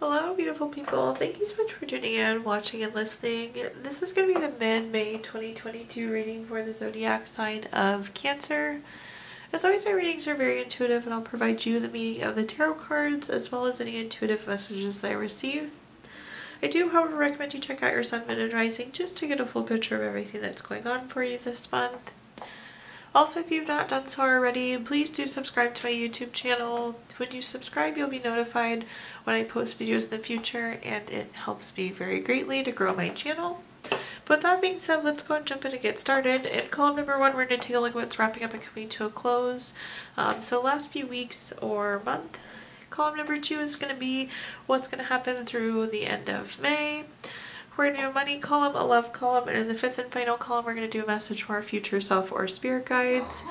Hello beautiful people, thank you so much for tuning in, watching and listening. This is going to be the mid-May 2022 reading for the zodiac sign of Cancer. As always, my readings are very intuitive and I'll provide you the meaning of the tarot cards as well as any intuitive messages that I receive. I do however recommend you check out your sun, moon, and rising just to get a full picture of everything that's going on for you this month. Also, if you've not done so already, please do subscribe to my YouTube channel. When you subscribe, you'll be notified when I post videos in the future, and it helps me very greatly to grow my channel. But that being said, let's go and jump in and get started. In column number 1, we're going to take a look at what's wrapping up and coming to a close. So last few weeks or month. Column number 2 is going to be what's going to happen through the end of May. We're going to do a money column, a love column, and in the 5th and final column we're going to do a message for our future self or spirit guides.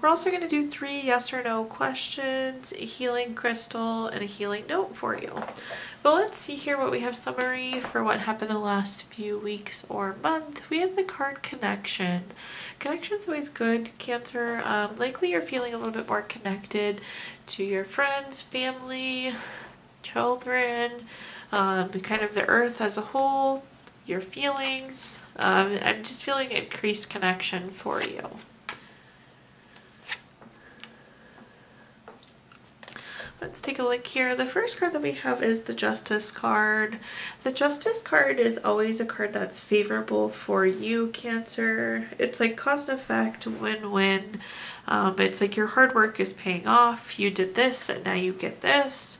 We're also going to do 3 yes or no questions, a healing crystal, and a healing note for you. But let's see here what we have summary for what happened the last few weeks or month. We have the card connection. Connection's always good, Cancer. Likely you're feeling a little bit more connected to your friends, family, children, kind of the earth as a whole, your feelings. I'm just feeling increased connection for you. Let's take a look here. The first card that we have is the Justice card. The Justice card is always a card that's favorable for you, Cancer. It's like cause and effect, win-win. It's like your hard work is paying off. You did this and now you get this.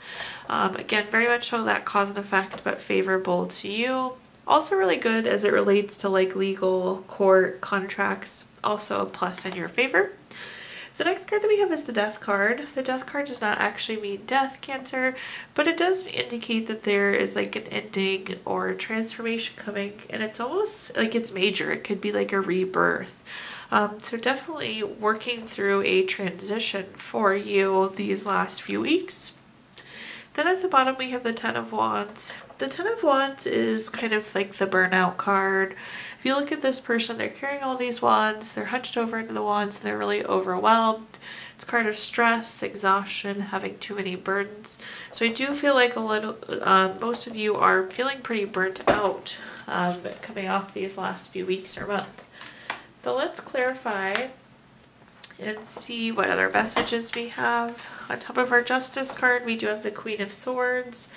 Again, very much so that cause and effect, but favorable to you. Also really good as it relates to like legal, court, contracts. Also a plus in your favor. The next card that we have is the Death card. The Death card does not actually mean death, Cancer, but it does indicate that there is like an ending or a transformation coming, and it's almost like it's major. It could be like a rebirth. So definitely working through a transition for you these last few weeks. Then at the bottom we have the Ten of Wands. The Ten of Wands is kind of like the burnout card. If you look at this person, they're carrying all these wands, they're hunched over into the wands, and they're really overwhelmed. It's a card of stress, exhaustion, having too many burdens. So I do feel like most of you are feeling pretty burnt out coming off these last few weeks or month. So let's clarify and see what other messages we have. On top of our Justice card, we do have the Queen of Swords.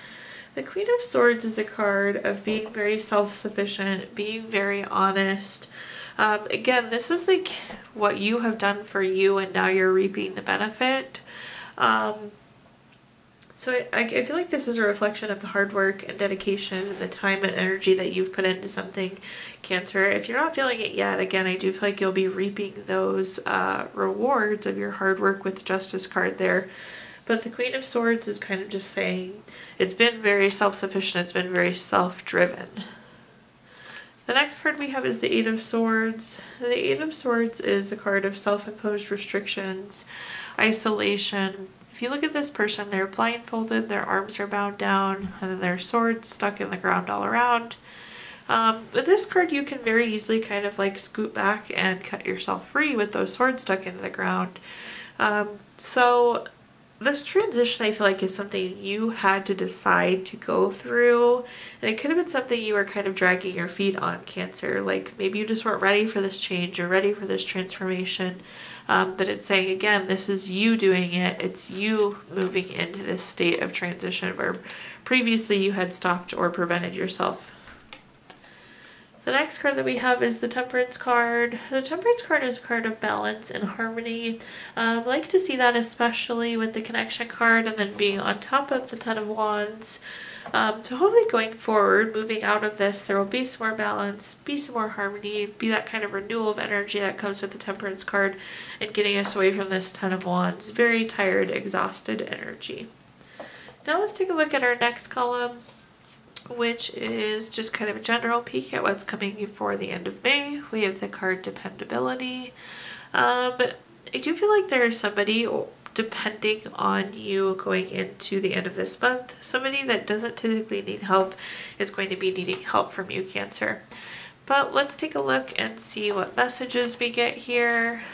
The Queen of Swords is a card of being very self-sufficient, being very honest. Again, this is like what you have done for you and now you're reaping the benefit. So I feel like this is a reflection of the hard work and dedication and the time and energy that you've put into something, Cancer. If you're not feeling it yet, again, I do feel like you'll be reaping those rewards of your hard work with the Justice card there. But the Queen of Swords is kind of just saying it's been very self-sufficient, it's been very self-driven. The next card we have is the Eight of Swords. The Eight of Swords is a card of self-imposed restrictions, isolation. If you look at this person, they're blindfolded, their arms are bound down, and then their swords stuck in the ground all around. With this card, you can very easily kind of like scoot back and cut yourself free with those swords stuck into the ground. So this transition, I feel like, is something you had to decide to go through, and it could have been something you were kind of dragging your feet on, Cancer. Like maybe you just weren't ready for this change or ready for this transformation. But it's saying, again, this is you doing it. It's you moving into this state of transition where previously you had stopped or prevented yourself. The next card that we have is the Temperance card. The Temperance card is a card of balance and harmony. I like to see that especially with the Connection card and then being on top of the Ten of Wands. So hopefully going forward, moving out of this, there will be some more balance, be some more harmony, be that kind of renewal of energy that comes with the Temperance card and getting us away from this Ten of Wands. Very tired, exhausted energy. Now let's take a look at our next column, which is just kind of a general peek at what's coming for the end of May. We have the card Dependability. I do feel like there is somebody depending on you going into the end of this month. Somebody that doesn't typically need help is going to be needing help from you, Cancer. But let's take a look and see what messages we get here.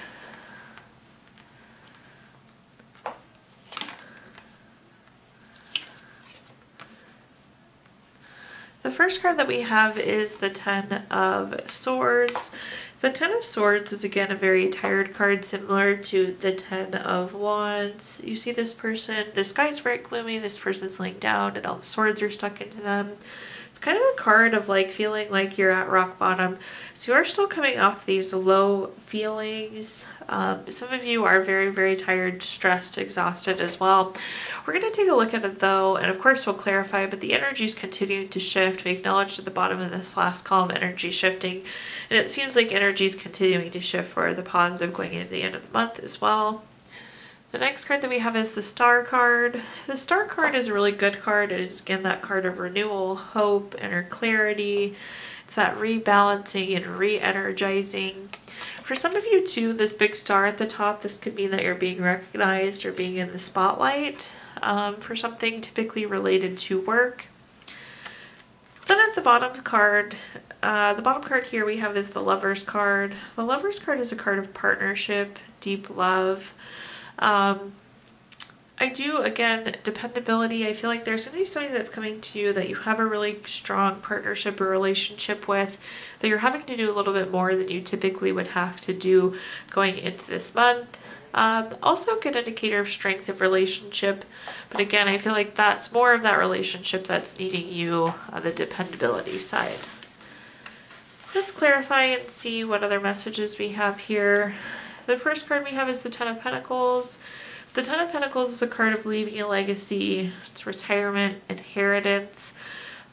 The first card that we have is the Ten of Swords. The Ten of Swords is again a very tired card, similar to the Ten of Wands. You see this person, the sky's very gloomy, this person's laying down and all the swords are stuck into them. It's kind of a card of like feeling like you're at rock bottom. So you are still coming off these low feelings. Some of you are very, very tired, stressed, exhausted as well. We're going to take a look at it though, and of course we'll clarify, but the energy is continuing to shift. We acknowledged at the bottom of this last column energy shifting, and it seems like energy is continuing to shift for the positive going into the end of the month as well. The next card that we have is the Star card. The Star card is a really good card. It is again that card of renewal, hope, inner clarity. It's that rebalancing and re-energizing. For some of you too, this big star at the top, this could mean that you're being recognized or being in the spotlight for something typically related to work. Then at the bottom card here we have is the Lovers card. The Lovers card is a card of partnership, deep love. I do, again, dependability. I feel like there's going to be something that's coming to you that you have a really strong partnership or relationship with, that you're having to do a little bit more than you typically would have to do going into this month. Also a good indicator of strength of relationship, but again, I feel like that's more of that relationship that's needing you on the dependability side. Let's clarify and see what other messages we have here. The first card we have is the Ten of Pentacles. The Ten of Pentacles is a card of leaving a legacy. It's retirement, inheritance.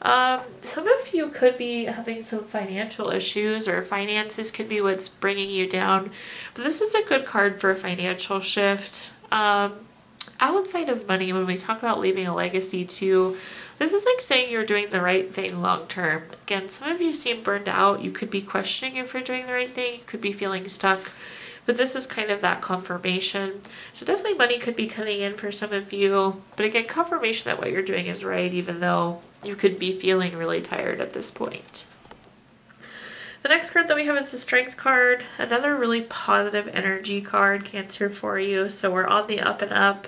Some of you could be having some financial issues, or finances could be what's bringing you down. But this is a good card for a financial shift. Outside of money, when we talk about leaving a legacy too, this is like saying you're doing the right thing long term. Again, some of you seem burned out. You could be questioning if you're doing the right thing. You could be feeling stuck. But this is kind of that confirmation. So definitely money could be coming in for some of you. But again, confirmation that what you're doing is right, even though you could be feeling really tired at this point. The next card that we have is the Strength card. Another really positive energy card, Cancer, for you. So we're on the up and up.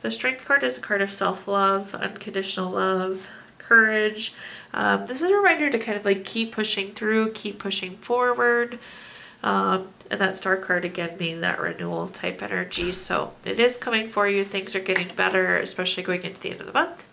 The Strength card is a card of self-love, unconditional love, courage. This is a reminder to kind of like keep pushing through, keep pushing forward. And that Star card again being that renewal type energy. So it is coming for you. Things are getting better, especially going into the end of the month.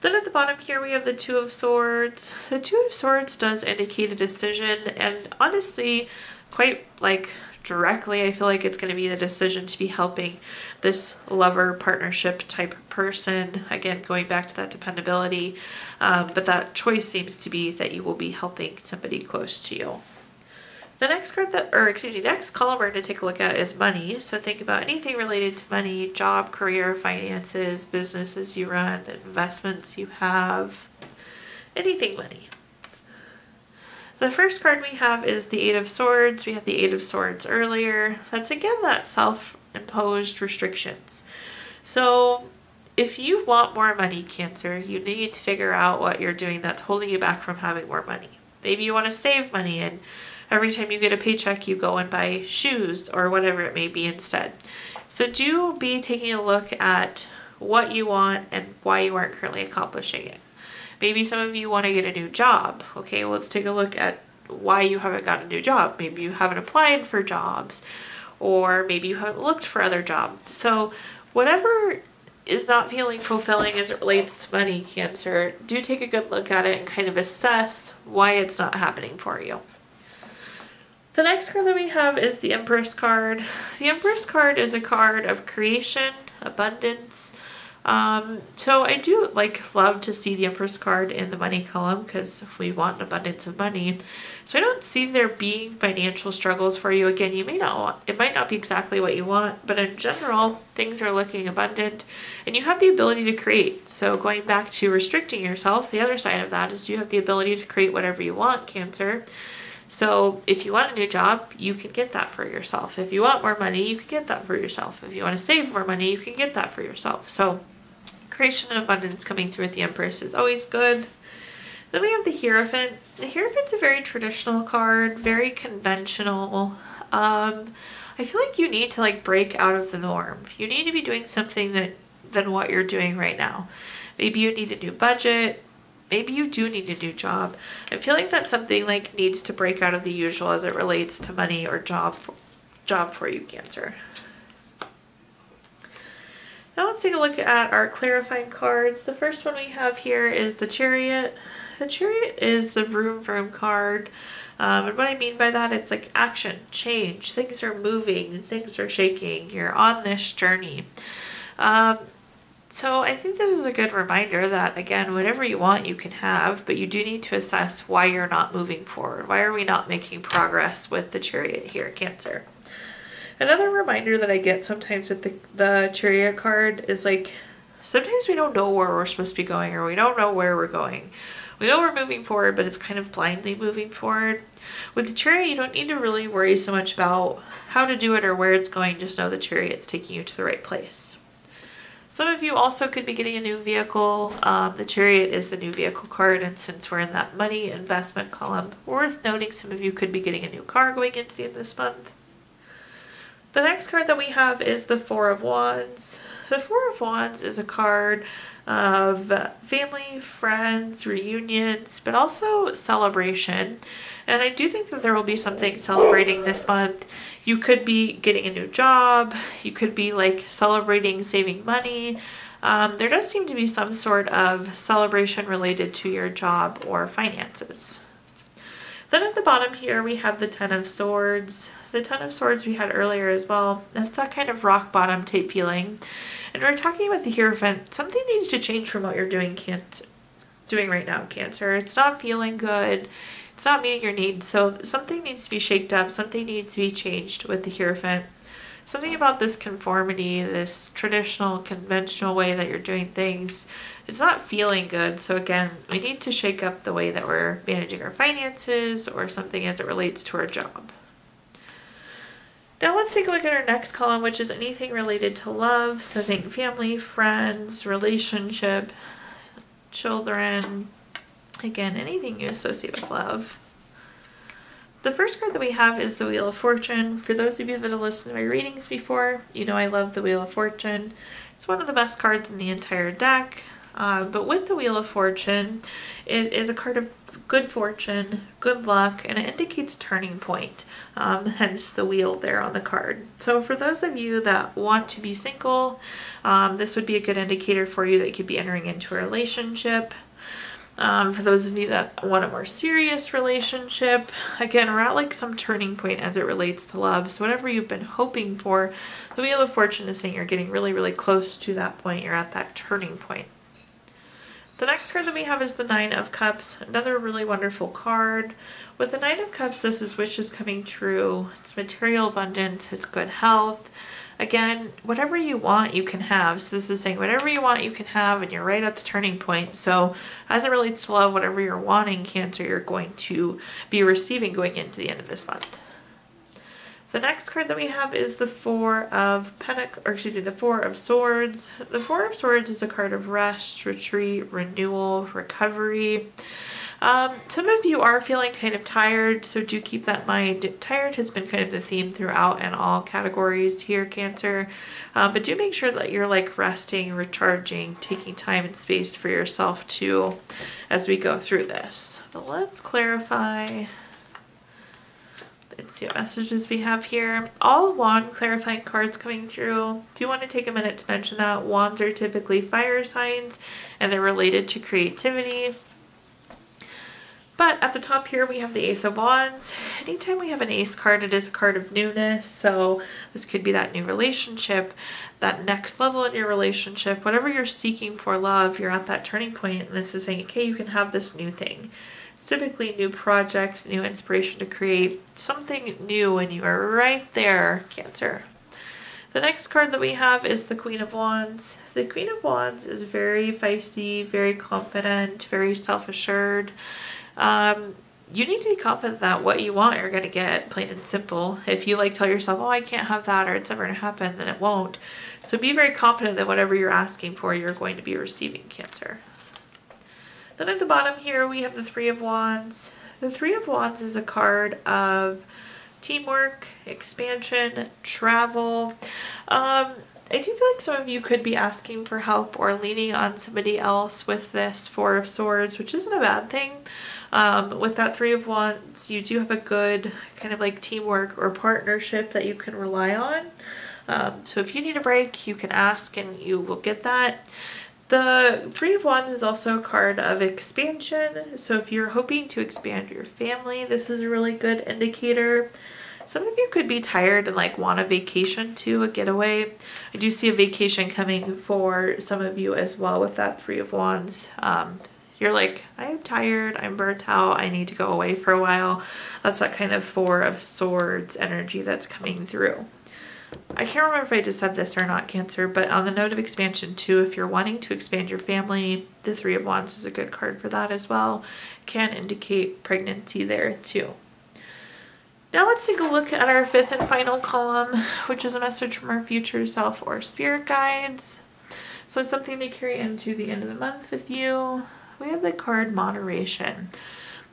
Then at the bottom here we have the Two of Swords. The Two of Swords does indicate a decision, and honestly, quite like directly, I feel like it's going to be the decision to be helping this lover partnership type person. Again, going back to that dependability, but that choice seems to be that you will be helping somebody close to you. The next card next column we're going to take a look at is money. So think about anything related to money, job, career, finances, businesses you run, investments you have, anything money. The first card we have is the Eight of Swords. We had the Eight of Swords earlier. That's again that self-imposed restrictions. So if you want more money, Cancer, you need to figure out what you're doing that's holding you back from having more money. Maybe you want to save money, and every time you get a paycheck, you go and buy shoes or whatever it may be instead. So do be taking a look at what you want and why you aren't currently accomplishing it. Maybe some of you want to get a new job. Okay, well, let's take a look at why you haven't got a new job. Maybe you haven't applied for jobs, or maybe you haven't looked for other jobs. So whatever is not feeling fulfilling as it relates to money, Cancer, do take a good look at it and kind of assess why it's not happening for you. The next card that we have is the Empress card. The Empress card is a card of creation, abundance. So I do love to see the Empress card in the money column because we want an abundance of money. So I don't see there being financial struggles for you. Again, it might not be exactly what you want, but in general, things are looking abundant and you have the ability to create. So going back to restricting yourself, the other side of that is you have the ability to create whatever you want, Cancer. So if you want a new job, you can get that for yourself. If you want more money, you can get that for yourself. If you want to save more money, you can get that for yourself. So creation and abundance coming through with the Empress is always good. Then we have the Hierophant. The Hierophant's a very traditional card, very conventional. I feel like you need to break out of the norm. You need to be doing something than what you're doing right now. Maybe you need a new budget. maybe you do need a new job. I'm feeling that something like needs to break out of the usual as it relates to money or job for you, Cancer. Now let's take a look at our clarifying cards. The first one we have here is the Chariot. The Chariot is the vroom vroom card. And what I mean by that, it's like action, change, things are moving, things are shaking, you're on this journey. So I think this is a good reminder that, again, whatever you want you can have, but you do need to assess why you're not moving forward. Why are we not making progress with the Chariot here, Cancer? Another reminder that I get sometimes with the Chariot card is like, sometimes we don't know where we're supposed to be going, or we don't know where we're going. We know we're moving forward, but it's kind of blindly moving forward. With the Chariot, you don't need to really worry so much about how to do it or where it's going. Just know the Chariot's taking you to the right place. Some of you also could be getting a new vehicle. The Chariot is the new vehicle card, and since we're in that money investment column, worth noting some of you could be getting a new car going into the end of this month. The next card that we have is the Four of Wands. The Four of Wands is a card of family, friends, reunions, but also celebration. And I do think that there will be something celebrating this month. You could be getting a new job. You could be like celebrating saving money. There does seem to be some sort of celebration related to your job or finances. Then at the bottom here, we have the Ten of Swords. The Ten of Swords we had earlier as well. That's that kind of rock bottom type feeling. And we're talking about the Hierophant. Something needs to change from what you're doing right now, Cancer. It's not feeling good. It's not meeting your needs. So something needs to be shaked up. Something needs to be changed with the Hierophant. Something about this conformity, this traditional, conventional way that you're doing things, it's not feeling good. So again, we need to shake up the way that we're managing our finances or something as it relates to our job. Now let's take a look at our next column, which is anything related to love. So think family, friends, relationship, children, again, anything you associate with love. The first card that we have is the Wheel of Fortune. For those of you that have listened to my readings before, you know I love the Wheel of Fortune. It's one of the best cards in the entire deck. But with the Wheel of Fortune, it is a card of good fortune, good luck, and it indicates a turning point, hence the wheel there on the card. So for those of you that want to be single, this would be a good indicator for you that you could be entering into a relationship. For those of you that want a more serious relationship, again, we're at like some turning point as it relates to love. So whatever you've been hoping for, the Wheel of Fortune is saying you're getting really, really close to that point. You're at that turning point. The next card that we have is the Nine of Cups, another really wonderful card. With the Nine of Cups, this is wishes coming true. It's material abundance, it's good health. Again, whatever you want, you can have. So this is saying whatever you want, you can have, and you're right at the turning point. So as it relates to love, whatever you're wanting, Cancer, you're going to be receiving going into the end of this month. The next card that we have is the Four of Swords. The Four of Swords is a card of rest, retreat, renewal, recovery. Some of you are feeling kind of tired, so do keep that in mind. Tired has been kind of the theme throughout and all categories here, Cancer. But do make sure that you're like resting, recharging, taking time and space for yourself too as we go through this. But let's clarify. Let's see what messages we have here. All wand clarifying cards coming through. Do you want to take a minute to mention that wands are typically fire signs and they're related to creativity. But at the top here, we have the Ace of Wands. Anytime we have an ace card, it is a card of newness. So this could be that new relationship, that next level in your relationship, whatever you're seeking for love, you're at that turning point. And this is saying, okay, you can have this new thing. It's typically a new project, new inspiration to create something new, and you are right there, Cancer. The next card that we have is the Queen of Wands. The Queen of Wands is very feisty, very confident, very self-assured. You need to be confident that what you want you're going to get, plain and simple. If you like tell yourself, oh, I can't have that, or it's never going to happen, then it won't. So be very confident that whatever you're asking for, you're going to be receiving, Cancer. Then at the bottom here, we have the Three of Wands. The Three of Wands is a card of teamwork, expansion, travel. I do feel like some of you could be asking for help or leaning on somebody else with this Four of Swords, which isn't a bad thing. With that Three of Wands, you do have a good kind of like teamwork or partnership that you can rely on. So if you need a break, you can ask and you will get that. The Three of Wands is also a card of expansion. So if you're hoping to expand your family, this is a really good indicator. Some of you could be tired and like want a vacation too, a getaway. I do see a vacation coming for some of you as well with that Three of Wands. You're like, I'm tired, I'm burnt out, I need to go away for a while. That's that kind of Four of Swords energy that's coming through. I can't remember if I just said this or not, Cancer, but on the note of expansion too, if you're wanting to expand your family, the Three of Wands is a good card for that as well. Can indicate pregnancy there too. Now let's take a look at our fifth and final column, which is a message from our future self or spirit guides. So it's something to carry into the end of the month with you. We have the card Moderation.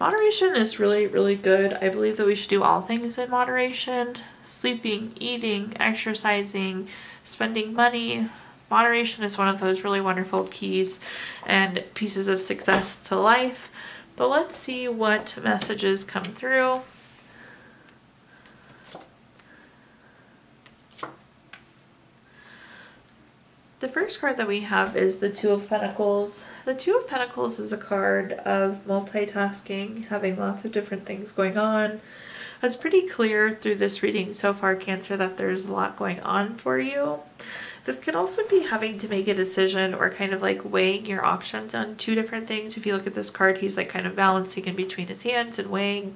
Moderation is really, really good. I believe that we should do all things in moderation. Sleeping, eating, exercising, spending money. Moderation is one of those really wonderful keys and pieces of success to life. But let's see what messages come through. The first card that we have is the Two of Pentacles. The Two of Pentacles is a card of multitasking, having lots of different things going on. It's pretty clear through this reading so far, Cancer, that there's a lot going on for you. This could also be having to make a decision or kind of like weighing your options on two different things. If you look at this card, he's like kind of balancing in between his hands and weighing.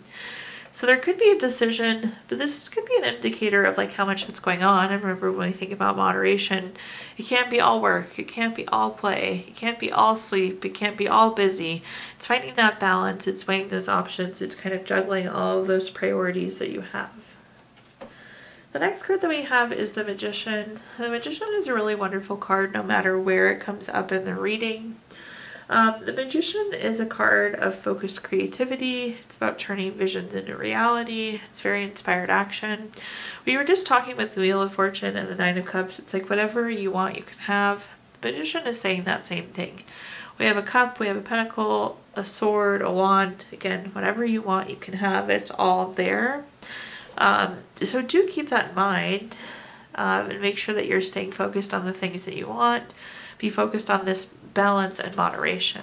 So there could be a decision, but this could be an indicator of like how much is going on. And remember, when we think about moderation, it can't be all work, it can't be all play, it can't be all sleep, it can't be all busy. It's finding that balance, it's weighing those options, it's kind of juggling all of those priorities that you have. The next card that we have is the Magician. The Magician is a really wonderful card no matter where it comes up in the reading. The Magician is a card of focused creativity. It's about turning visions into reality. It's very inspired action. We were just talking with the Wheel of Fortune and the Nine of Cups. It's like whatever you want, you can have. The Magician is saying that same thing. We have a cup, we have a pentacle, a sword, a wand. Again, whatever you want, you can have. It's all there. So do keep that in mind and make sure that you're staying focused on the things that you want. Be focused on this balance and moderation.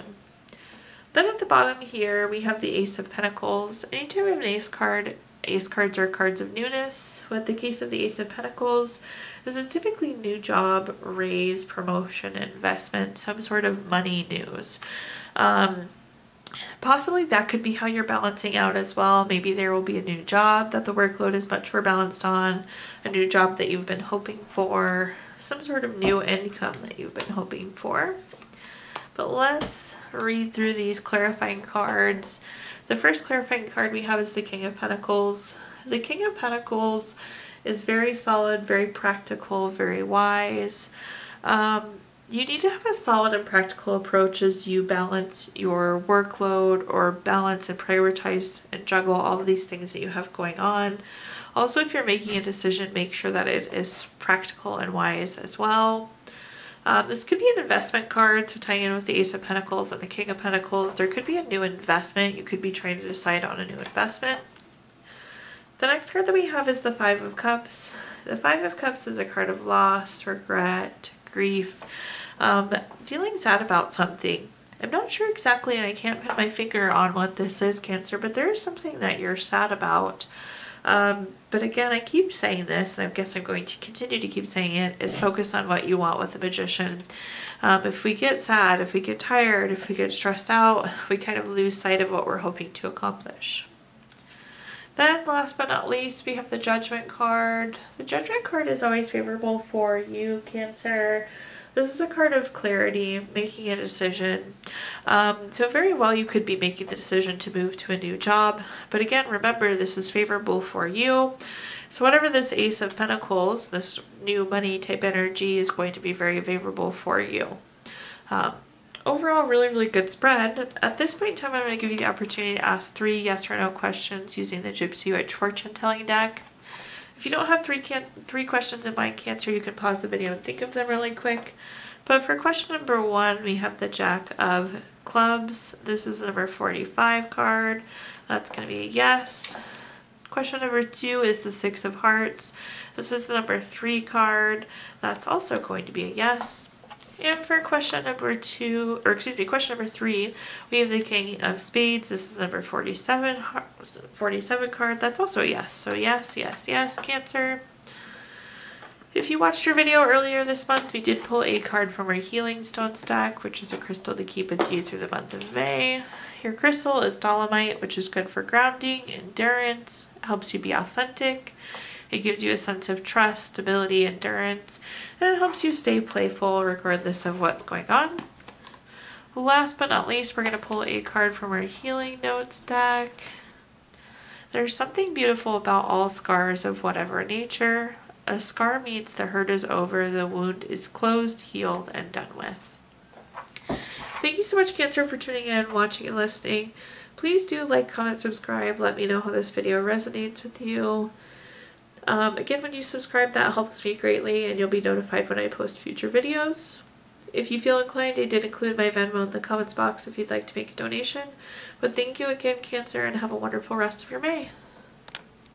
Then at the bottom here, we have the Ace of Pentacles. Anytime we have an ace card, ace cards are cards of newness. With the case of the Ace of Pentacles, this is typically new job, raise, promotion, investment, some sort of money news. Possibly that could be how you're balancing out as well. Maybe there will be a new job that the workload is much more balanced on, a new job that you've been hoping for, some sort of new income that you've been hoping for. But let's read through these clarifying cards. The first clarifying card we have is the King of Pentacles. The King of Pentacles is very solid, very practical, very wise. You need to have a solid and practical approach as you balance your workload or balance and prioritize and juggle all of these things that you have going on. Also, if you're making a decision, make sure that it is practical and wise as well. This could be an investment card, so tying in with the Ace of Pentacles and the King of Pentacles, there could be a new investment. You could be trying to decide on a new investment. The next card that we have is the Five of Cups. The Five of Cups is a card of loss, regret, grief, feeling sad about something. I'm not sure exactly, and I can't put my finger on what this is, Cancer, but there is something that you're sad about. But again, I keep saying this, and I guess I'm going to continue to keep saying it, is focus on what you want with the Magician. If we get sad, if we get tired, if we get stressed out, we kind of lose sight of what we're hoping to accomplish. Then last but not least, we have the Judgment card. The Judgment card is always favorable for you, Cancer. This is a card of clarity, making a decision. So very well you could be making the decision to move to a new job. But again, remember, this is favorable for you. So whatever this Ace of Pentacles, this new money type energy, is going to be very favorable for you. Overall, really, really good spread. At this point in time, I'm going to give you the opportunity to ask 3 yes or no questions using the Gypsy Fortune telling deck. If you don't have three questions in mind, Cancer, you can pause the video and think of them really quick. But for question number 1, we have the Jack of Clubs. This is the number 45 card. That's going to be a yes. Question number 2 is the 6 of Hearts. This is the number 3 card. That's also going to be a yes. And for question number 3, we have the King of Spades. This is the number 47 card. That's also a yes. So yes, yes, yes, Cancer. If you watched your video earlier this month, we did pull a card from our Healing Stone stack, which is a crystal to keep with you through the month of May. Your crystal is dolomite, which is good for grounding, endurance, helps you be authentic. It gives you a sense of trust, stability, endurance, and it helps you stay playful regardless of what's going on. Last but not least, we're going to pull a card from our Healing Notes deck. There's something beautiful about all scars of whatever nature. A scar means the hurt is over, the wound is closed, healed, and done with. Thank you so much, Cancer, for tuning in, watching, and listening. Please do like, comment, subscribe. Let me know how this video resonates with you. Again, when you subscribe, that helps me greatly, and you'll be notified when I post future videos. If you feel inclined, I did include my Venmo in the comments box if you'd like to make a donation. But thank you again, Cancer, and have a wonderful rest of your May.